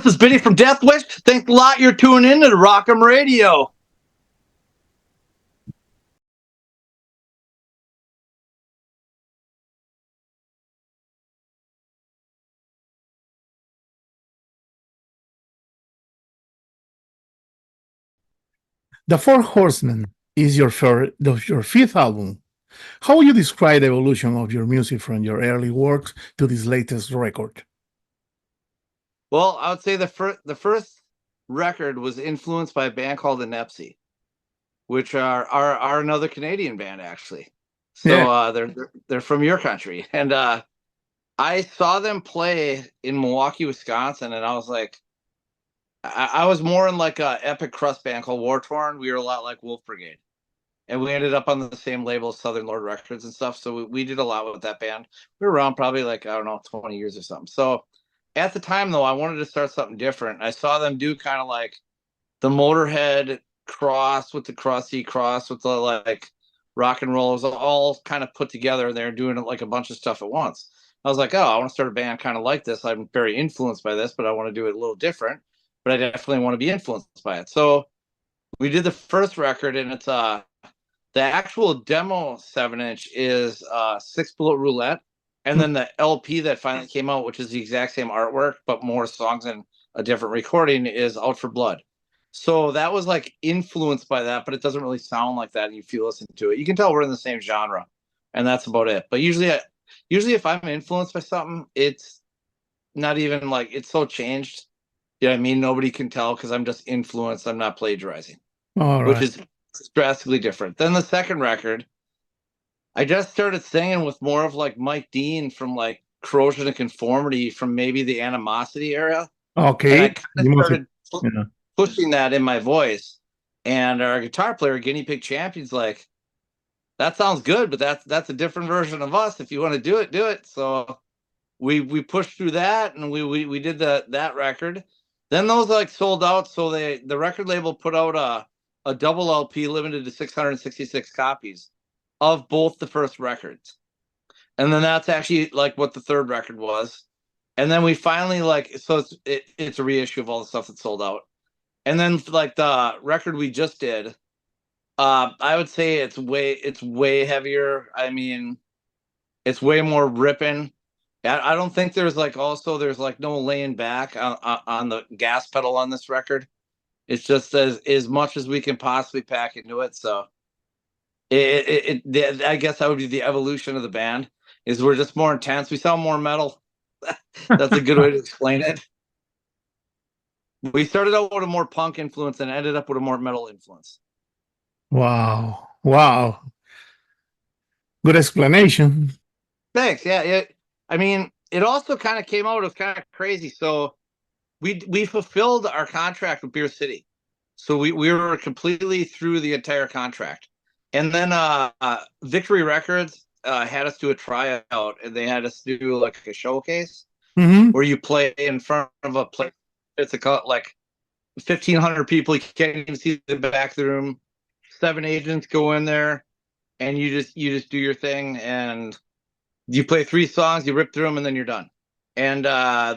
this is Vinny from Deathwish. Thanks a lot you're tuning in to the Rockum Radio. The Fourth Horseman is your fifth album. How would you describe the evolution of your music from your early works to this latest record? Well, I would say the first record was influenced by a band called the Nepsi, which are another Canadian band actually. So yeah. They're from your country, and I saw them play in Milwaukee, Wisconsin, and I was like, I was more in like a epic crust band called War Torn. We were a lot like Wolf Brigade, and we ended up on the same label as Southern Lord Records and stuff. So we did a lot with that band. We were around probably like, I don't know, 20 years or something. So at the time though, I wanted to start something different. I saw them do kind of like the Motorhead cross with the Crossy cross with the like rock and roll. It was all kind of put together, and they're doing like a bunch of stuff at once. I was like, oh, I want to start a band kind of like this. I'm very influenced by this, but I want to do it a little different. But I definitely want to be influenced by it. So we did the first record, and it's the actual demo 7-inch is 6 Bullet Roulette, and then the LP that finally came out, which is the exact same artwork but more songs and a different recording, is Out for Blood. So that was like influenced by that, but it doesn't really sound like that. And if you listen to it, you can tell we're in the same genre, and that's about it. But usually if I'm influenced by something, it's not even like it's so changed. You know what I mean? Nobody can tell because I'm just influenced. I'm not plagiarizing, which is drastically different. Then the second record, I just started singing with more of like Mike Dean from like Corrosion and Conformity from maybe the Animosity era. Okay. And I kind of started pushing that in my voice. And our guitar player, Guinea Pig Champion's like, that sounds good, but that's a different version of us. If you want to do it, do it. So we pushed through that, and we did that record. Then those like sold out. So the record label put out a double LP limited to 666 copies of both the first records. And then that's actually like what the third record was. And then we finally so it's a reissue of all the stuff that sold out. And then like the record we just did, I would say it's way heavier. I mean, it's way more ripping. I don't think there's like no laying back on the gas pedal on this record. It's just as much as we can possibly pack into it. So I guess that would be the evolution of the band. Is we're just more intense. We sound more metal. That's a good way to explain it. We started out with a more punk influence and ended up with a more metal influence. Wow. Good explanation. Thanks. Yeah. I mean, it also kind of came out. It was kind of crazy. So we fulfilled our contract with Beer City. So we were completely through the entire contract. And then Victory Records had us do a tryout, and they had us do like a showcase where you play in front of a place. It's like 1,500 people. You can't even see the back of the room. 7 agents go in there, and you just do your thing, and you play 3 songs, you rip through them, and then you're done. And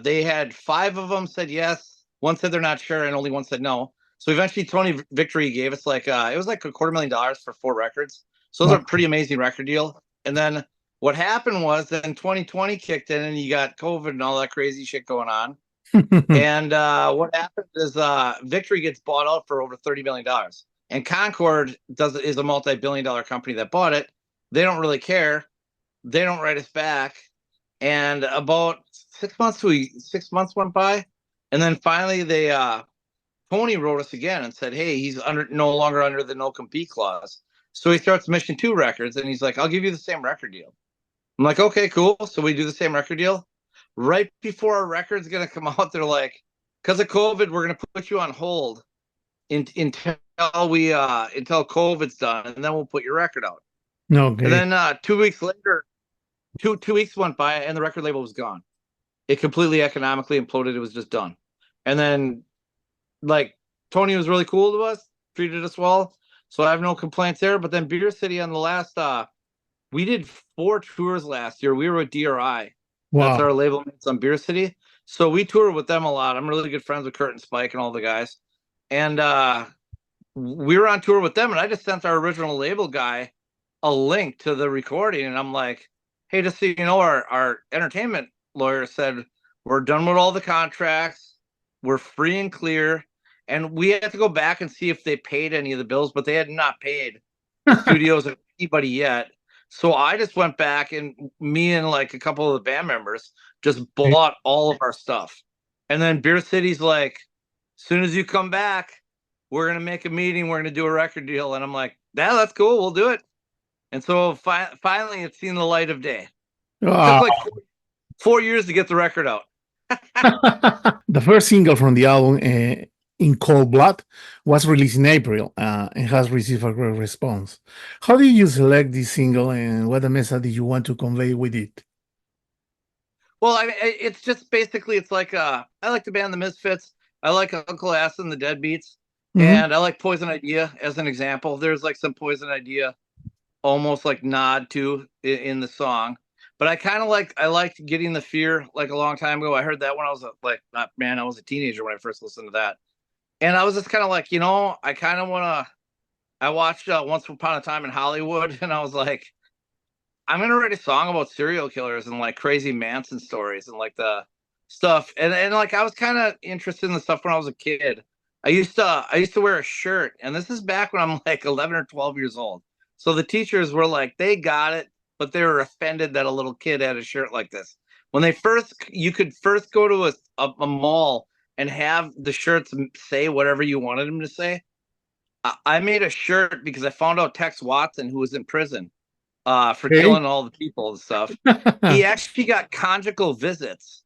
they had 5 of them said yes. One said they're not sure, and only one said no. So eventually Tony Victory gave us like it was like $250,000 for 4 records. So it was a pretty amazing record deal. And then what happened was then 2020 kicked in, and you got COVID and all that crazy shit going on. And what happened is Victory gets bought out for over $30 million. And Concord is a multi-billion-dollar company that bought it. They don't really care. They don't write us back. And about 6 months went by, and then finally Tony wrote us again and said, hey, he's no longer under the no compete clause. So he starts Mission 2 Records, and he's like, I'll give you the same record deal. I'm like, okay, cool. So we do the same record deal. Right before our record's going to come out, they're like, because of COVID, we're going to put you on hold until COVID's done, and then we'll put your record out. Okay. And then 2 weeks later, two weeks went by, and the record label was gone. It completely economically imploded. It was just done. And then like Tony was really cool to us, treated us well, so I have no complaints there. But then Beer City on the last we did 4 tours last year. We were with DRI. Wow. That's our label mates on Beer City. So we tour with them a lot. I'm really good friends with Kurt and Spike and all the guys. And we were on tour with them, and I just sent our original label guy a link to the recording, and I'm like, hey, just so you know, our entertainment lawyer said we're done with all the contracts, we're free and clear, and we had to go back and see if they paid any of the bills, but they had not paid the studios or anybody yet. So I just went back, and me and like a couple of the band members just bought all of our stuff. And then Beer City's like, as soon as you come back, we're going to make a meeting, we're going to do a record deal. And I'm like, yeah, that's cool, we'll do it. And so finally it's seen the light of day. It took like 4 years to get the record out. The first single from the album, In Cold Blood, was released in April and has received a great response. How did you select this single, and what message did you want to convey with it? Well, I mean, it's just basically, it's like I like the band The Misfits. I like Uncle Ass and the Deadbeats. And I like Poison Idea as an example. There's like some Poison Idea almost like nod to in the song. But I liked Getting the Fear like a long time ago. I heard that when I was I was a teenager when I first listened to that. And I was just kind of like, I kind of want to. I watched Once Upon a Time in Hollywood, and I was like, I'm gonna write a song about serial killers and like crazy Manson stories and like the stuff. And like I was kind of interested in the stuff when I was a kid. I used to wear a shirt, and this is back when I'm like 11 or 12 years old. So the teachers were like, they got it, but they were offended that a little kid had a shirt like this. When you could first go to a mall and have the shirts say whatever you wanted them to say. I made a shirt because I found out Tex Watson, who was in prison for killing all the people and stuff. He actually got conjugal visits,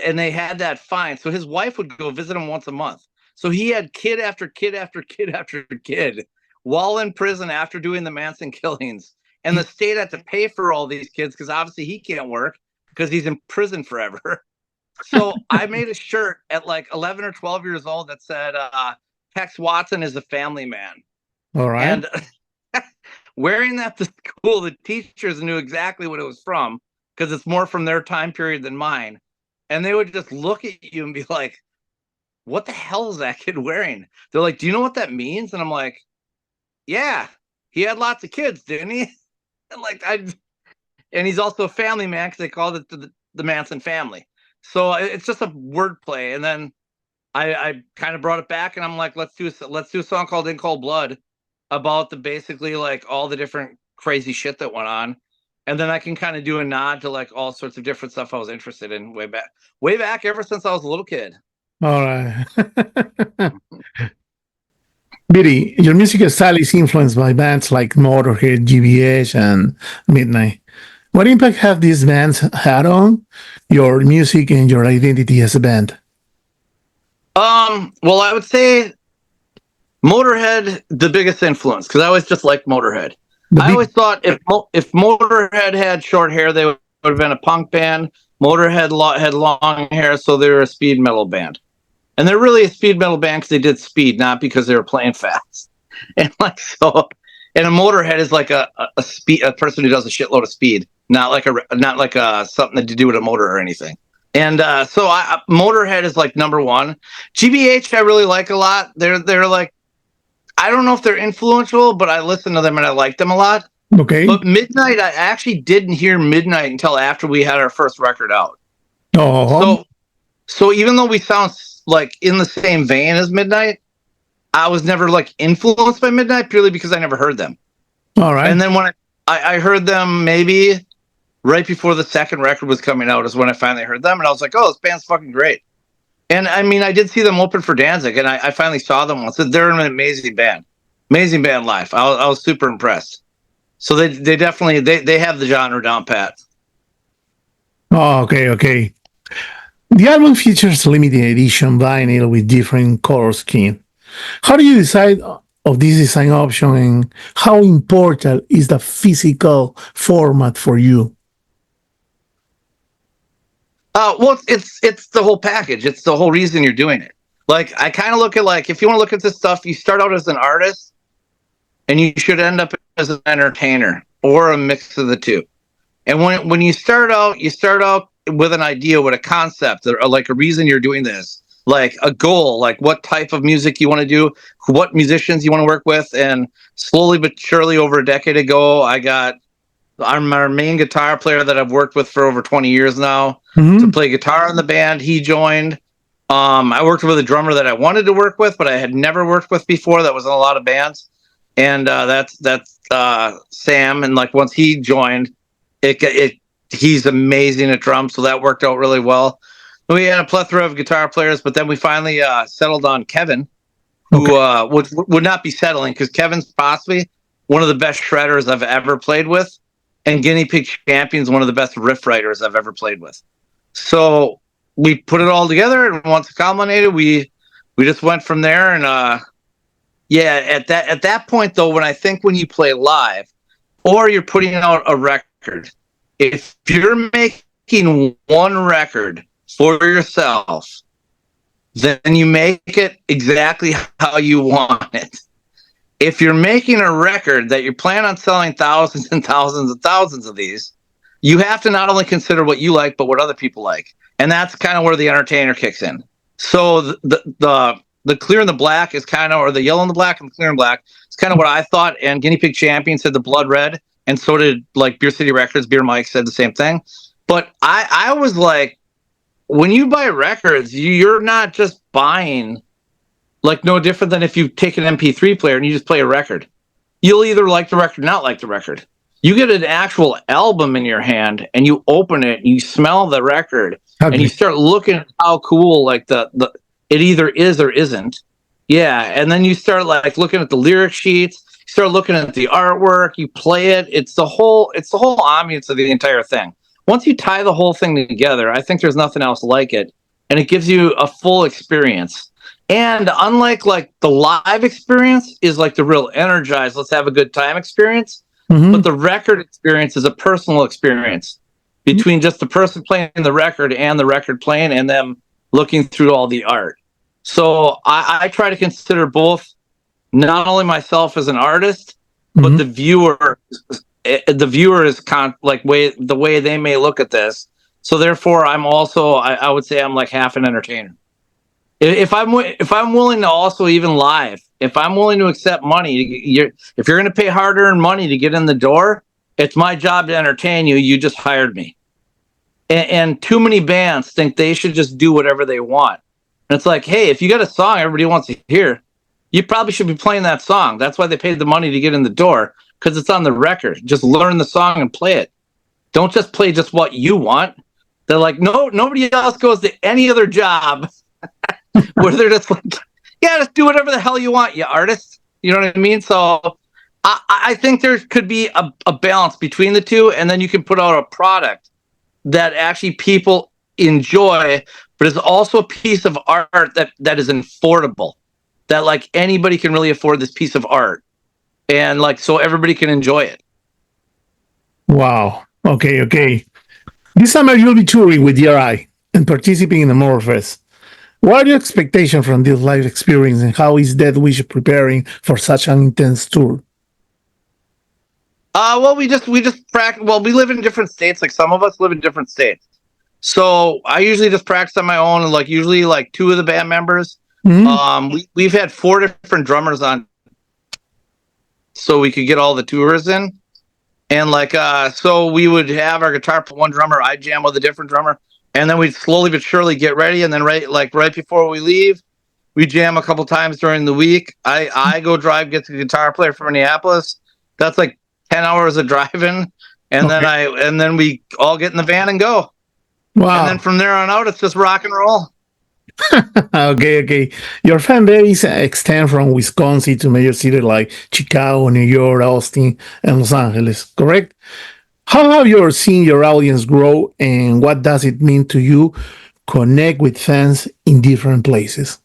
and they had that fine. So his wife would go visit him once a month. So he had kid after kid after kid after kid while in prison after doing the Manson killings. And the state had to pay for all these kids because obviously he can't work because he's in prison forever. So I made a shirt at like 11 or 12 years old that said, Tex Watson is a family man. All right. And wearing that to school, the teachers knew exactly what it was from because it's more from their time period than mine. And they would just look at you and be like, what the hell is that kid wearing? They're like, do you know what that means? And I'm like, yeah, he had lots of kids, didn't he? And he's also a family man because they called it the Manson family. So it's just a wordplay. And then I kind of brought it back, and I'm like, let's do a song called In Cold Blood about basically like all the different crazy shit that went on. And then I can kind of do a nod to like all sorts of different stuff I was interested in way back ever since I was a little kid. All right. Billy, your musical style is influenced by bands like Motorhead, GBH, and Midnight. What impact have these bands had on your music and your identity as a band? Well, I would say Motorhead, the biggest influence, because I always just liked Motorhead. I always thought if Motorhead had short hair, they would have been a punk band. Motorhead had long hair, so they were a speed metal band. And they're really a speed metal band because they did speed, not because they were playing fast. And like so, and a Motorhead is like a person who does a shitload of speed, not like something to do with a motor or anything. And so Motorhead is like number one. GBH I really like a lot. They're like, I don't know if they're influential, but I listen to them and I like them a lot. Okay. But Midnight, I actually didn't hear Midnight until after we had our first record out. Oh. So even though we sound like in the same vein as Midnight, I was never like influenced by Midnight purely because I never heard them. All right. And then when I heard them maybe right before the second record was coming out is when I finally heard them, and I was like, oh, this band's fucking great. And I mean, I did see them open for Danzig, and I finally saw them once. They're an amazing band live. I was super impressed. So they definitely they have the genre down pat. Oh, okay. The album features limited edition vinyl with different color scheme. How do you decide of this design option, and how important is the physical format for you? Well, it's the whole package. It's the whole reason you're doing it. Like, I kind of look at like, if you want to look at this stuff, you start out as an artist, and you should end up as an entertainer or a mix of the two. And when you start out with an idea, with a concept, or like a reason you're doing this, like a goal, like what type of music you want to do, what musicians you want to work with. And slowly but surely, over a decade ago, I'm our main guitar player that I've worked with for over 20 years now to play guitar in the band. He joined. I worked with a drummer that I wanted to work with, but I had never worked with before. That was in a lot of bands. And that's Sam. And like once he joined, he's amazing at drums. So that worked out really well. We had a plethora of guitar players, but then we finally settled on Kevin, who would not be settling, because Kevin's possibly one of the best shredders I've ever played with. And Guinea Pig Champion's one of the best riff writers I've ever played with. So we put it all together, and once it culminated, we just went from there. And at that point though, when you play live or you're putting out a record, if you're making one record for yourself, then you make it exactly how you want it. If you're making a record that you plan on selling thousands and thousands and thousands of these, you have to not only consider what you like, but what other people like. And that's kind of where the entertainer kicks in. So the clear and the black is kind of, or the yellow and the black and the clear and black, it's kind of what I thought. And Guinea Pig Champion said the blood red. And so did like Beer City Records, Beer Mike said the same thing. But I was like, when you buy records, you're not just buying, like no different than if you take an MP3 player and you just play a record. You'll either like the record or not like the record. You get an actual album in your hand and you open it and you smell the record and you start looking at how cool like the it either is or isn't. Yeah, and then you start like looking at the lyric sheets, you start looking at the artwork, you play it. It's the whole ambience of the entire thing. Once you tie the whole thing together, I think there's nothing else like it, and it gives you a full experience. And unlike like the live experience is like the real energized, let's have a good time experience. But the record experience is a personal experience between just the person playing the record and the record playing and them looking through all the art. So I try to consider both, not only myself as an artist, but the viewer. The viewer is the way they may look at this. So therefore, I'm also I would say I'm like half an entertainer. If I'm willing to also even live, if I'm willing to accept money, if you're going to pay hard-earned money to get in the door, it's my job to entertain you. You just hired me. And too many bands think they should just do whatever they want. And it's like, hey, if you got a song everybody wants to hear, you probably should be playing that song. That's why they paid the money to get in the door, because it's on the record. Just learn the song and play it. Don't just play just what you want. They're like, no, nobody else goes to any other job where they're just like, yeah, just do whatever the hell you want, you artist. You know what I mean? So I think there could be a balance between the two, and then you can put out a product that actually people enjoy, but is also a piece of art that is affordable, that like anybody can really afford this piece of art, and like so everybody can enjoy it. Wow. Okay. This summer you'll be touring with DRI and participating in the Morfest. What are your expectations from this live experience, and how is Deathwish preparing for such an intense tour? Well, we just practice. Well, we live in different states. Like some of us live in different states. So I usually just practice on my own, and like usually like two of the band members. We've had 4 different drummers on, so we could get all the tours in. And like so we would have our guitar one drummer, I jam with a different drummer. And then we'd slowly but surely get ready. And then right before we leave, we jam a couple times during the week. I go drive, get the guitar player from Minneapolis. That's like 10 hours of driving. And then we all get in the van and go. Wow. And then from there on out, it's just rock and roll. Okay. Your fan base extends from Wisconsin to major cities like Chicago, New York, Austin, and Los Angeles, correct? How have you seen your audience grow, and what does it mean to you connect with fans in different places?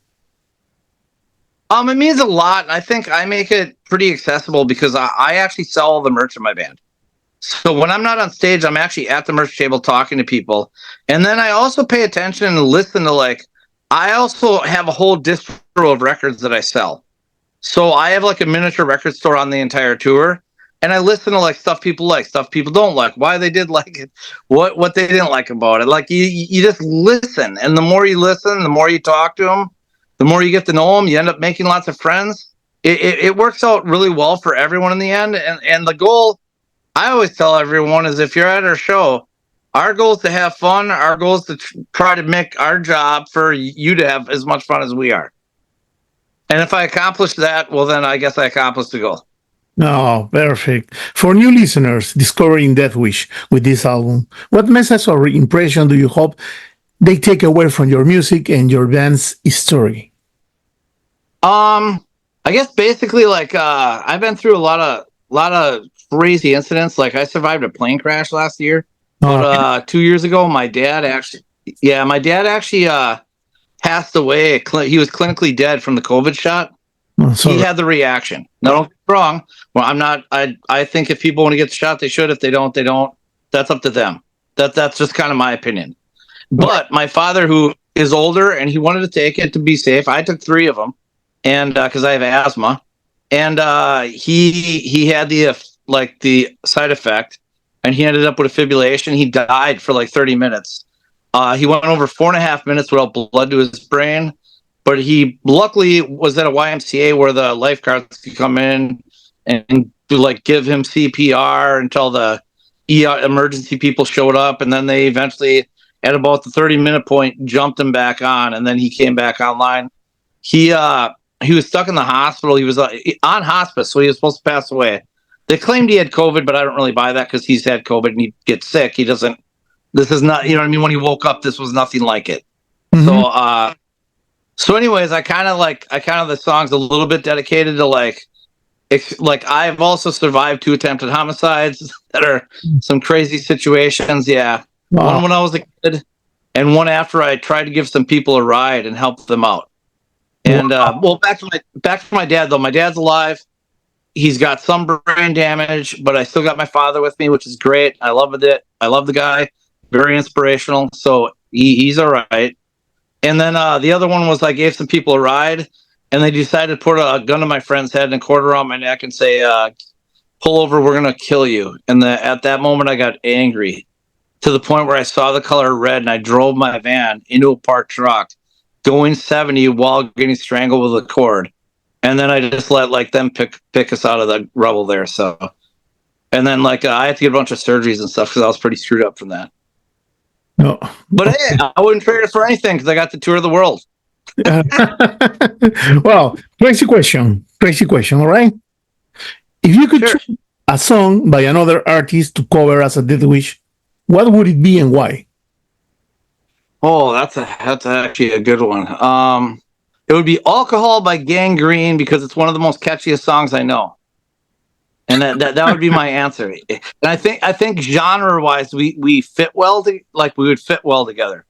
It means a lot. I think I make it pretty accessible because I actually sell all the merch in my band. So when I'm not on stage, I'm actually at the merch table talking to people. And then I also pay attention and listen to I also have a whole distro of records that I sell. So I have like a miniature record store on the entire tour. and I listen to like stuff people like, stuff people don't like, why they did like it, what they didn't like about it. Like you just listen, and the more you listen, the more you talk to them, the more you get to know them. You end up making lots of friends. It works out really well for everyone in the end. And the goal, I always tell everyone, is if you're at our show, our goal is to have fun. Our goal is to try to make our job for you to have as much fun as we are. And if I accomplish that, well, then I guess I accomplished the goal. Oh, perfect. For new listeners discovering Deathwish with this album, what message or impression do you hope they take away from your music and your band's story? I guess basically like I've been through a lot of crazy incidents. Like I survived a plane crash last year, but 2 years ago, my dad actually passed away. He was clinically dead from the COVID shot. He had the reaction. No, don't get me wrong. Well, I'm not. I think if people want to get the shot, they should. If they don't, they don't. That's up to them. That's just kind of my opinion. But my father, who is older, and he wanted to take it to be safe. I took 3 of them, and because I have asthma, and he had the side effect, and he ended up with a fibrillation. He died for like 30 minutes. He went over 4.5 minutes without blood to his brain, but he luckily was at a YMCA where the lifeguards could come in and like give him CPR until the emergency people showed up, and then they eventually, at about the 30-minute point, jumped him back on, and then he came back online. He was stuck in the hospital. He was on hospice, so he was supposed to pass away. They claimed he had COVID, but I don't really buy that because he's had COVID and he gets sick. He doesn't. This is not, you know what I mean? When he woke up, this was nothing like it. Mm-hmm. So anyways, I kind of the song's a little bit dedicated to like I've also survived 2 attempted homicides that are some crazy situations. Yeah. Wow. One when I was a kid, and one after I tried to give some people a ride and help them out. And well, back to my dad though. My dad's alive. He's got some brain damage, but I still got my father with me, which is great. I love it. I love the guy. Very inspirational. So he's all right. And then the other one was I gave some people a ride, and they decided to put a gun to my friend's head and a quarter around my neck and say, pull over, we're going to kill you. And at that moment, I got angry to the point where I saw the color red, and I drove my van into a parked truck going 70 while getting strangled with a cord. And then I just let like them pick us out of the rubble there. So, and then like I had to get a bunch of surgeries and stuff because I was pretty screwed up from that. No. But hey, I wouldn't trade it for anything because I got to tour the world. Well, crazy question. All right. If you could choose a song by another artist to cover as a Deathwish, what would it be and why? Oh, that's actually a good one. It would be Alcohol by Gangrene because it's one of the most catchiest songs I know. And that would be my answer. And I think genre-wise, we fit well. We would fit well together.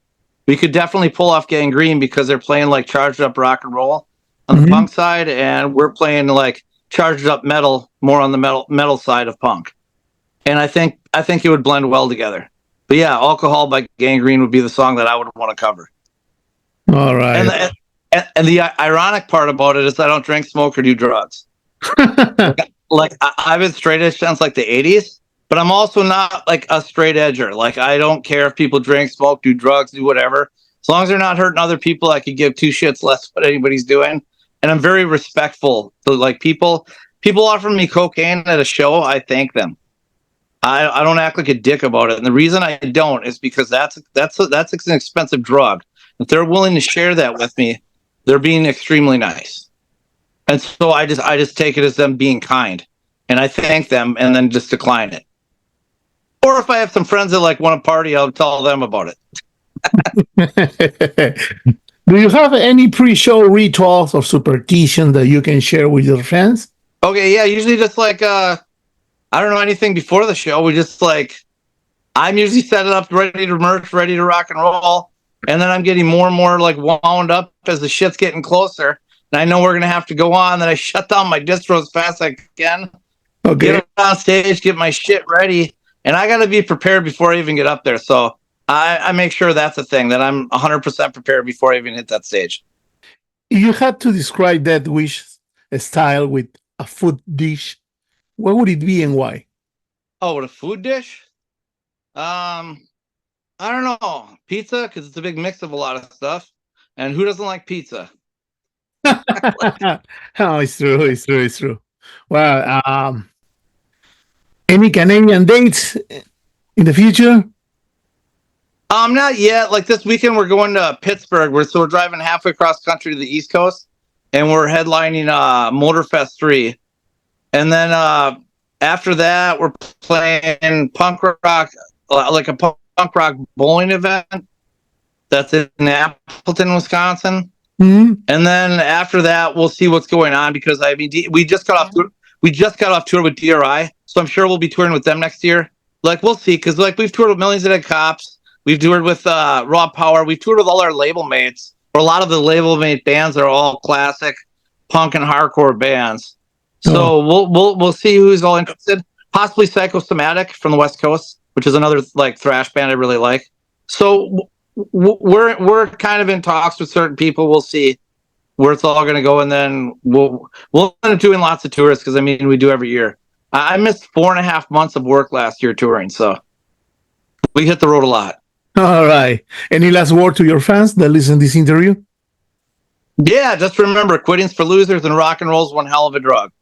We could definitely pull off Gangrene because they're playing like charged up rock and roll on the punk side, and we're playing like charged up metal, more on the metal side of punk. And I think it would blend well together. But yeah, Alcohol by Gangrene would be the song that I would want to cover. All right. And the ironic part about it is I don't drink, smoke, or do drugs. Like I've been straight edge since like the 80s, but I'm also not like a straight edger. Like I don't care if people drink, smoke, do drugs, do whatever. As long as they're not hurting other people, I could give 2 shits less what anybody's doing. And I'm very respectful to like people offer me cocaine at a show, I thank them. I don't act like a dick about it. And the reason I don't is because that's an expensive drug. If they're willing to share that with me, they're being extremely nice. And so I just take it as them being kind, and I thank them and then just decline it. Or if I have some friends that like want to party, I'll tell them about it. Do you have any pre-show rituals or superstitions that you can share with your friends? Okay, yeah, usually just like I don't know anything before the show. We just like I'm usually set it up, ready to merch, ready to rock and roll, and then I'm getting more and more like wound up as the shit's getting closer. And I know we're going to have to go on, then I shut down my distro as fast as I can. Okay. Get on stage, get my shit ready. And I got to be prepared before I even get up there. So I make sure that's a thing, that I'm 100% prepared before I even hit that stage. If you had to describe Deathwish style with a food dish, what would it be and why? Oh, what a food dish? I don't know. Pizza, because it's a big mix of a lot of stuff. And who doesn't like pizza? Oh, it's true. It's true. It's true. Well, any Canadian dates in the future? Not yet. Like this weekend, we're going to Pittsburgh. We're driving halfway across country to the East Coast, and we're headlining Motorfest 3. And then after that, we're playing punk rock, like a punk rock bowling event that's in Appleton, Wisconsin. Mm-hmm. And then after that, we'll see what's going on because I mean, we just got off tour with DRI, so I'm sure we'll be touring with them next year. Like we'll see, because like we've toured with Millions of Dead Cops, we've toured with Raw Power, we've toured with all our label mates, or a lot of the label mate bands are all classic punk and hardcore bands. So we'll see who's all interested. Possibly Psychosomatic from the West Coast, which is another like thrash band I really like. So we're kind of in talks with certain people. We'll see where it's all going to go, and then we'll end up doing lots of tours because I mean we do every year. I missed 4.5 months of work last year touring, so we hit the road a lot. All right. Any last word to your fans that listen to this interview? Yeah, just remember, quitting's for losers and rock and roll's one hell of a drug.